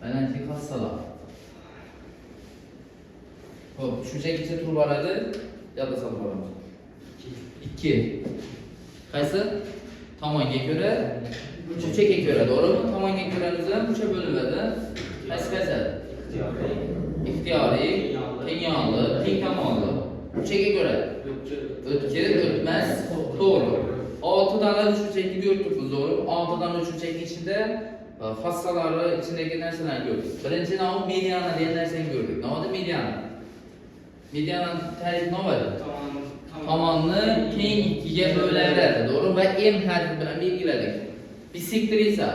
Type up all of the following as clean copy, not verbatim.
Balandlik hassalar. Hop, shunchagacha turib oladi. Yodda solib olamiz. 2. Qaysi? Tomonga ko'ra, shunchaga ko'ra, to'g'rimi? Tomonga ko'ra bizlar uchga bo'linadi. Qaysi? Ixtiyoriy, teng-yonli, teng tomonli. Uchga ko'ra. O'tkir, o'tmas, to'g'ri. 6 dana shunchaki ko'ribmiz, to'g'ri? 6 dana shunchaki ichida fassalari ichidagi narsalarni ko'rdik. Birinchi nomi mediana degan narsani ko'rdik. Nima mediana? Mediana ta'rifi nima edi? Tomonni teng ikkiga bo'laveradi, to'g'ri? Va m harfi bilan belgiladik. Bisektor esa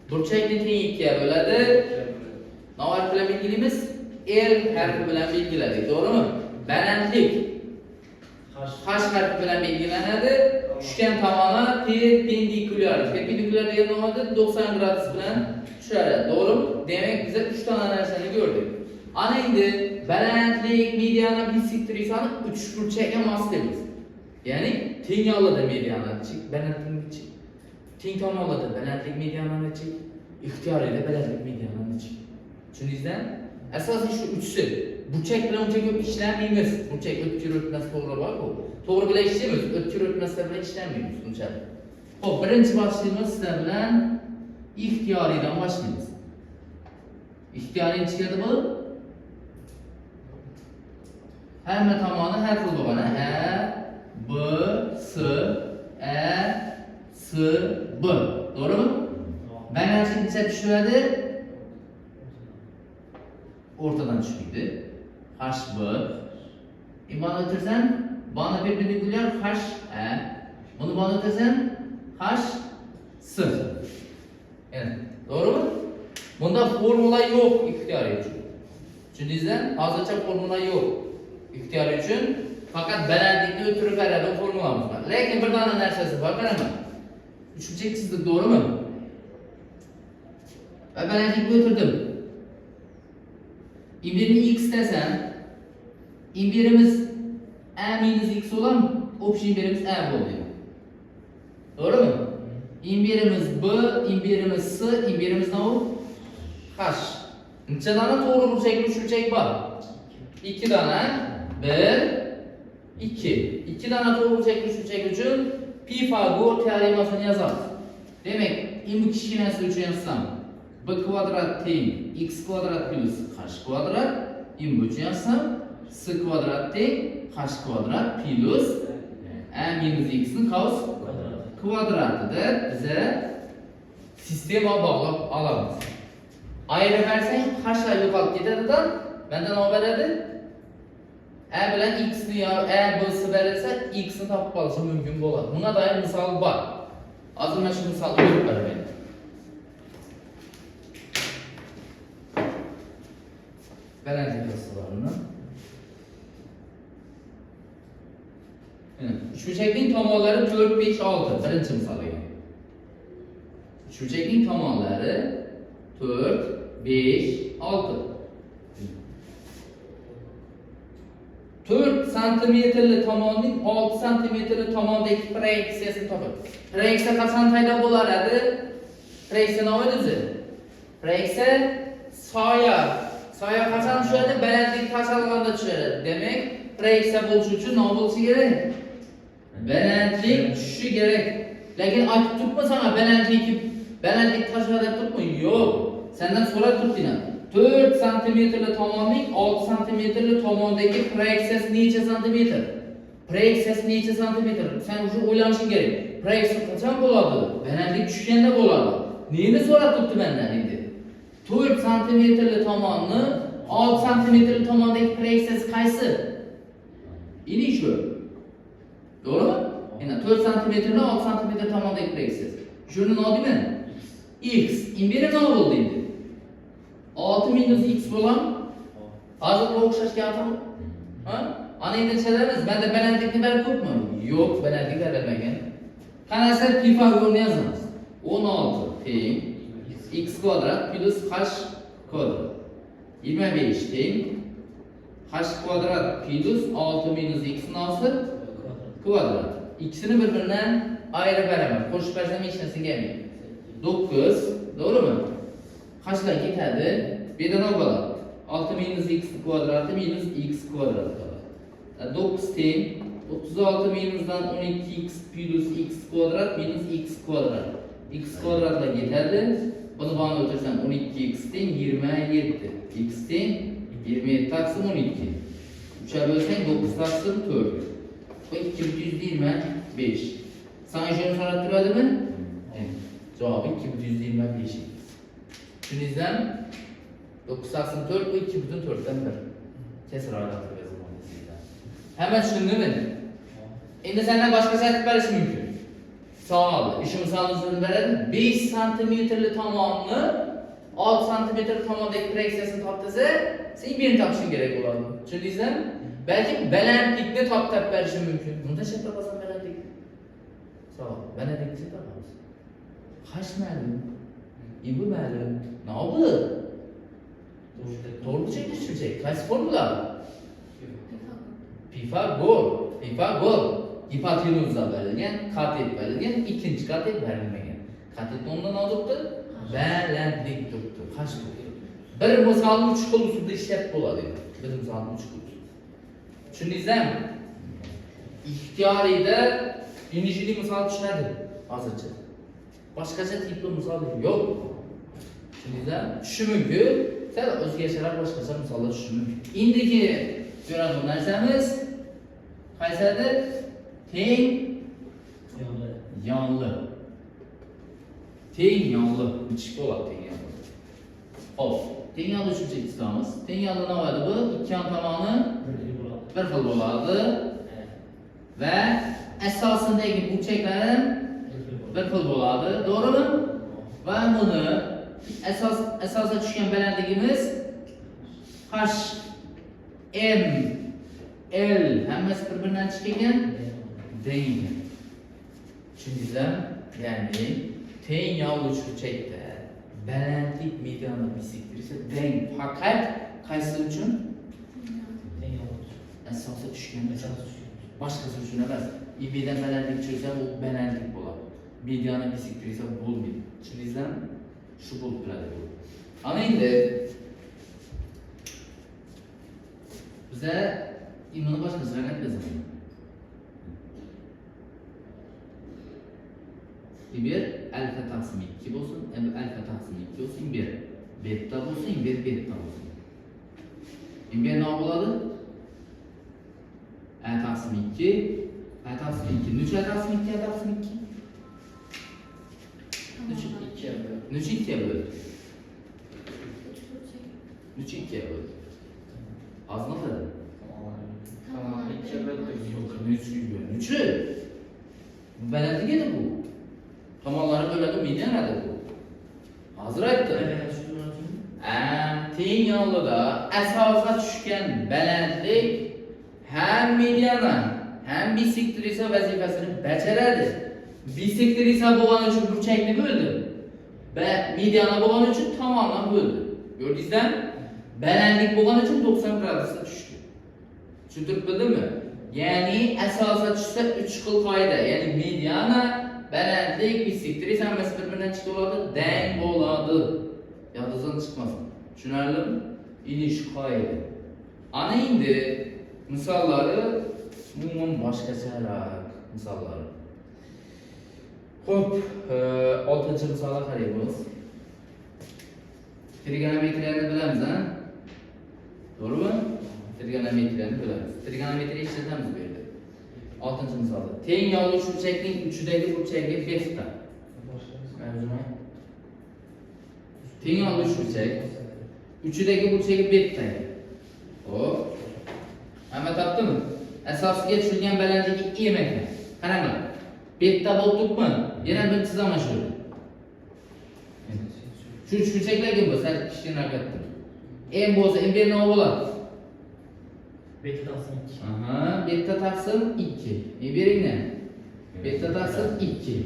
burchakni teng ikkiga bo'ladi. Nima harfi bilan belgilaymiz? L harfi bilan belgiladik, to'g'rimi? Balandlik H harfi bilan belgilanadi. Tushgan tomoni perpendikulyar. Perpendikulyar degan nomada 90 gradus bilan tushadi, to'g'rimi? Demak, biz 3 ta narsani ko'rdik. Ana endi balandlik, mediana, bisektor esa uchburchakka mos deymiz. Ya'ni teng yo'lida medianachi, balandlikchi. Teng tomonlarda balandlik, medianachi, ixtiyoriyda balandlik, medianachi. Tushundingizmi? Asosiy shu uchsi. Burchak bilan uncha ko'p ishlamaymiz. Burchak o'tkir o'tmas to'g'ri bor-ku. To'g'ri bilan ishlaymiz, o'tkir o'tmaslar bilan ishlamaymiz unchalik. Xo'p, birinchi boshlaymiz sizlar bilan ixtiyoriydan boshlaymiz. Ixtiyoriy chiqadi bu. Hamma tomoni har xil bo'lgan. A, B, S, A, S, B. To'g'rimi? Balandlik necha tushadi? O'rtadan tushmaydi. H, B. Buni o'tirsam, buni perpendikulyar H, A. Buni buni o'tirsam, H, S. Endi, to'g'rimi? Bunda formula yo'q ixtiyoriy uchun. Tushundingizmi? Hozircha formula yo'q. Ixtiyoriy uchun faqat balandlikni o'tirib beradi formulamiz bor. Lekin bir dona narsasi bor, qarang. Uchinchi chizdik, to'g'rimi? Va balandlikni o'tirdim. İmbirni x desem, imbirimiz a minus x olan, общий imbirimiz a oluyor. Doğru mu? İmbirimiz b, imbirimiz s, imbirimiz ne o? H. Neçe tane doğru burçak, üç burçak var? 2 tane, 1, 2. 2 tane doğru burçak, üç burçak için Pifagor teoremasını yazarız. Demek, imbi kichkinasi uchun yazsam, b kvadrat teng x kvadrat plus h kvadrat, imbi uchun yazsam, s kvadrat teng h kvadrat plus a minus x ni qaus kvadratida bize sistema bog'lab olamiz. Ayirib bersang hlar yo'qolib ketadidan, mendan nima beradi? A bilan x ni yo a bo'lsa berilsa, x ni topib olishi mumkin bo'ladi. Bunga doir misol bor. Hozir men shu misolni ko'rib beraman. Balandlik hisoblarini. Uchburchakning tomonlari 4, 5, 6. Birinchi misolga. Uchburchakning tomonlari 4, 5, 6. 4 santimetrli tomonning 6 santimetrli tomondagi proyeksiyasini toping. Proyeksiya qachon paydo bo'ladi? Proyeksiya nima o'zi? Proyeksiya soya. Soya qachon tushadi? Balandlik pasayganda tushadi. Demak, proyeksiya bo'lishi uchun nima bo'lishi kerak? Balandlik tushishi kerak. Lekin aytib turibmi sana balandlik tashadi deb turibmi? Yo'q. Sendan so'rab turibding. 4 santimetrli tomonning 6 santimetrli tomondagi proyeksiyasi necha santimetr? Proyeksiyasi necha santimetr? Sen o'sha o'ylanishing kerak. Proyeksiya qachon bo'ladi? Balandlik tushganda bo'ladi. Neni so'rab turibdi mendan endi? 4 santimetrli tomonni 6 santimetrli tomondagi proyeksiyasi qaysi? Ini shu. To'g'rimi? Yana 4 santimetrli 6 santimetr tomondagi proyeksiyasi. Shuni nima deyman? X. Imbiri nima bo'ldi endi? 6 minus x bo'lan hozir o'xshashga atom. Ha? Ana endi chadamiz. Menda balandlikni berib ko'pmi? Yo'q, balandlik berilmagan. Qanasi Pifagorni yozamiz. 16 teng x kvadrat plus h kvadrat. 25 teng h kvadrat plus 6 minus x nosib kvadrat. İkisini birbirinden ayırıp beraber. Qo'shib bersam hech narsa kelmaydi. 9, to'g'rimi? H kaçlar ketadi? Birden ne bo'ladi? 6 minus x kvadratı minus x kvadratı. 9 teng 36 minusdan 12x plus x kvadrat minus x kvadrat. X kvadratla ketadi. Bunu bana ötürsen 12x teng 27. X teng 27 taksim 12. 3'e bölsen 9 taksim 4. Bu 225. Sana şunu sorattırmadı mı? Evet. Cevabı 225. Şunizden 9 taksim 4 bu 2,4'ten 1. Kesir ayrıntı ve zaman sizden. Hemen şunu değil mi? Şimdi senden başka sertif verisi mümkün. Sağ ol. İşin misalını verelim. 5 santimetreli tamamını 6 santimetre tamamdaki proyeksiyasını taptıysa sen birini tapışın gerek olan. Şunizden belki belentlikle tap verisi mümkün. Bunda şey tapasan belentlik. Sağ ol. Belentlikle tapamaz. Kaç məlum? İbu məlum. Ne oldu? Doğru şey düşecek. Kaç formula? Pifagor. Hipotenuzda verilgen, katet verilgen, ikinci katet verilmegen. Katet ondan alıptı, belentlik tuttu. Kaç tuttu? Bir misalın 3 xil usulda işlep bo'ladi. Bir misalın 3 xil usul. Tushundingizmi? İhtiyariyda inishli misol tushunadi hozircha. Boshqacha tipli misol yo'q. Tushundingizmi? Shu mumkin. Sal o'zgarishlar boshqacha misollar tushunish mumkin. Endigi ko'radigan narsamiz qaysidir? Teng yanlı. Teng yanlı. Müthiş bo'ladi teng yanlı. Hop. Teng yanlı uchinchi istamiz. Teng yanlı ne bo'ladi bu? İki yan tomoni bir xil bo'ladi. Ve esasındaki burçakların bir xil bo'ladi. Doğru mu? Ve bunu esasda tushgan balandligimiz h, m, l hammasi bir-biridan chiqqan deydi. Tushundingizmi? Ya'ni teng yonli uchburchakda balandlik medianni bisektirsa teng faqat qaysi uchun? Teng yonli. Asosda tushgan boshqasi uchun emas. İb'dan balandlik tushsa u balandlik bo'ladi. Medianni bisektirsa bo'lmaydi. Tushundingizmi? Shu bo'lib turadi bu. Ana endi biza imoni boshqacharoq bilaman. Bir alfa taksim 2 olsun, alfa taksim 2 olsun, bir beta olsun, bir beta olsun. Bir ne oladı? A taksim 2, A taksim 2. Nüç A taksim 2, A taksim 2? Nüç 2'ye böldü. Nüç 2'ye böldü. Az mı kadar? Tamam, 2'ye böldük. Yok, nüçü. Bu belendik edi bu. Tamamları böyle de nerede bu? Hazır aytdı. Teng yanlıda esasga tushgan balandlik hem mediana hem bisektir esa vazifasini bajaradi. Bisektir esa bo'lgani uchun burchakni bo'ldi. Va mediana bo'lgani uchun tomonni bo'ldi. Ko'rdingizmi? Balandlik bo'lgani uchun 90 gradusga tushdi. Tushuntirib bildimmi? Ya'ni esasga tushsa 3 xil qoida, ya'ni mediana balandlik bisektir esa hammasi bir-biridan chiqib oladi, dang bo'ladi. Yodingizdan chiqmasin. Tushunarlimi? İniş qoida. Ana endi misollari umuman boshqacharoq misollari. Xo'p, 6-misolga qaraymiz. Trigonometriyani bilamiz, ha? To'g'rimi? Trigonometriyani bilamiz. Trigonometriya ishlatamiz bu yerda. 6-misolda. Teng yonli uchburchakning uchidagi burchakka beta. Teng yonli uchburchak uchidagi burchagi beta. Hop. Hamma topdimi? Asosiga tushilgan balandligi m ekan. Qaranglar. Beta bo'libmi? Yana bir chizaman shu. Shu uchburchaklarga bo'lsa kichkina katta. M bo'lsa m nima bo'ladi? Beta taqsim 2. Aha, beta taqsim 2. Bering ne? Beta taqsim 2.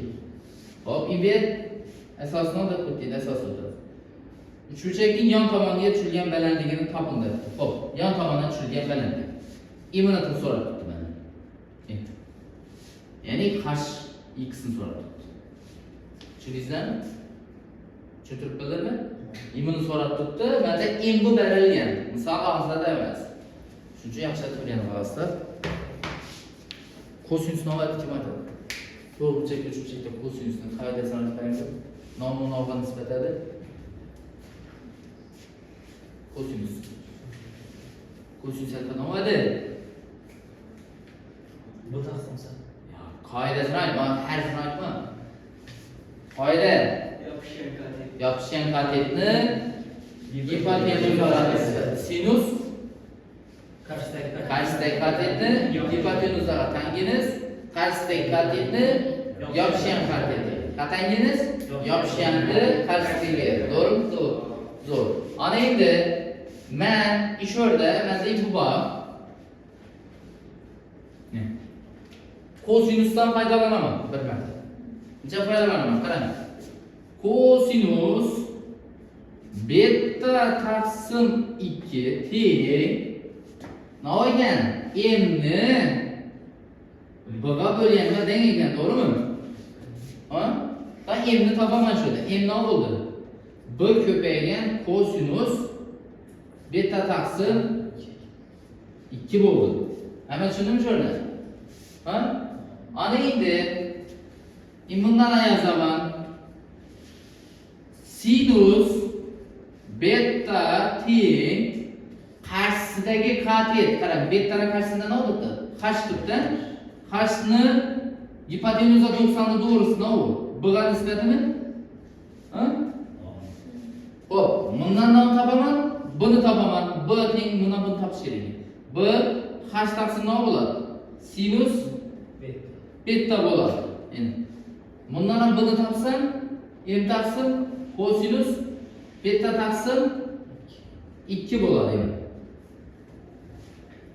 Hop, ber asosini olib o'tdik, asosini. Uchburchakning yon tomoniga tushilgan balandligini topindi. Hop, yon tomonidan tushilgan balandlik. Imini so'rab turibdi mana. Ya'ni h x ni so'rab turibdi. Tushundingizmi? Tushuntirib bildimmi? Imini so'rab turibdi. Menga im bu berilgan. Misol og'zida emas. Shuning uchun yaxshilab ko'rgan qolasizlar. Kosinus navbat kim aytadi? To'g'ri burchakka uch burchakda kosinusning qoidasini aytaymi? Nomni nomga nisbatadi. Kosinus. Kosinus alfa navbat. Bu taqsimsa. Qoidasini aytma, harfini aytma. Qoida yopishgan katetni gipotenuzaga sinus qarshisidagi katetni gipotenuzaga tangingiz, qarshisidagi katetni yopishgan katetni. Qatangingiz yopishganni qarshisiga. To'g'rimi? Zo'r. Ana endi men ish o'rda menda bu bor. Kosinusdan foydalanaman bir marta. Necha foydalanaman? Qarang. Kosinus beta taqsim 2 teng navoygan mni bga bo'lganma teng ekan, to'g'rimi? Ha? Ben mni topaman shunda. M nima bo'ldi? B ko'paygan kosinus beta taqsim 2 bo'ldi. Hemen tushundimmi shuni? Ha? Ana endi bundan yozaman. Sinus beta teng qarshisidagi katet. Qarang, betaning qarshisida nima bo'ldi? Qash turibdi. Qashni gipotenuza 90 to'g'risi nima bu? B ga nisbatimi? Ha? Xo'p, bundan nima topaman? Buni topaman. B teng buni topish kerak. B qash taqsim nima bo'ladi? Sinus beta bo'ladi. Endi bundan ham buni topsam, m taqsim kosinus beta taqsim 2 bo'ladi endi.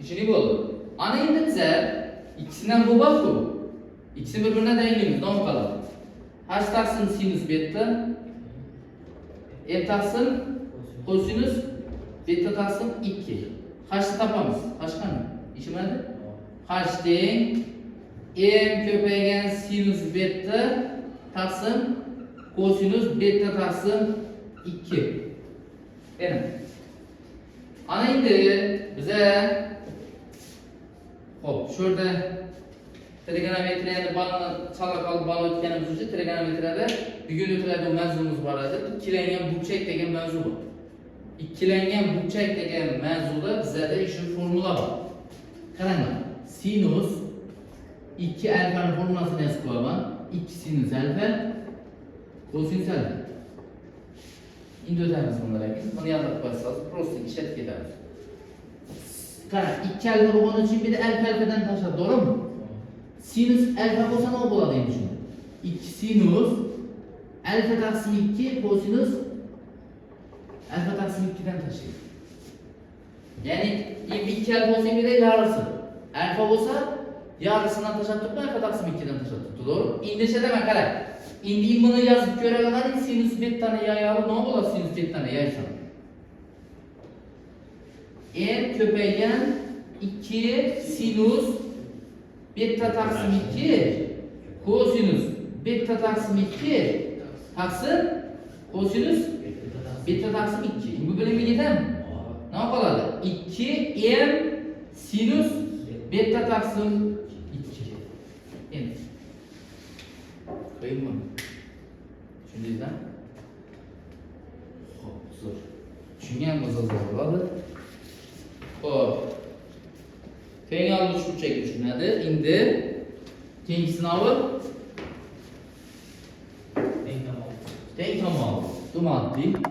Ishini bo'ldi. Ana endi biza ikkisidan bu bo'ldi. İkisini birbirine dengimiz. Ne qoladi? H taqsim sinus beta m taqsim kosinus beta taqsim 2. H'ni topamiz. H qani? Ishimadi? H teng m ko'paygan sinus beta taqsim kosinus beta taqsim 2. Endi ana endi bize hop şurada trigonometriyani chala qolib balo o'tganimiz uchun trigonometriyada bugun o'tiladigan mavzumuz bor edi. Ikkilangan burchak degan mavzu bor. Ikkilangan burchak degan mavzuda bizda shu formula bor. Qaranglar. Sinus 2 alfaning formulasini yozib qo'yaman. 2 sinus alfa kosinus alfa. Endi o'tamiz bunlarga. Buni yozib qo'ysangiz, prosta ishlatib ketamiz. Qarang, 2 alfa bo'lgani uchun bir de alfadan tashlab, to'g'rimi? Sinus alfa bo'lsa nima bo'ladi endi shunda? 2 sinus alfa taqsim 2 kosinus alfa taqsim 2 dan tashlaydi. Ya'ni 2 alfa bo'lsa bir de yarısı. Alfa bo'lsa yarısından tashlab turib, alfa taqsim 2 dan tashlab turibdi, to'g'ri? Endi shunday qarang. Endi buni yozib ko'ravering, sinus betani yayalib nima bo'ladi sinus betani yaysam? M ko'paygan 2 sinus beta taqsim 2 kosinus beta taqsim 2 taqsim kosinus beta taqsim 2. Bu bilan ketami? Nima qoladi? 2 m sinus beta taqsim 2. Endi qo'yingmi? Tushundingizmi? Xo'p, zo'r. Tushungan bo'lsangiz bo'ladi. Xo'p. Teng alış burchagi tushunadi. Endi teng sinovi teng tomoni. To'g'ri.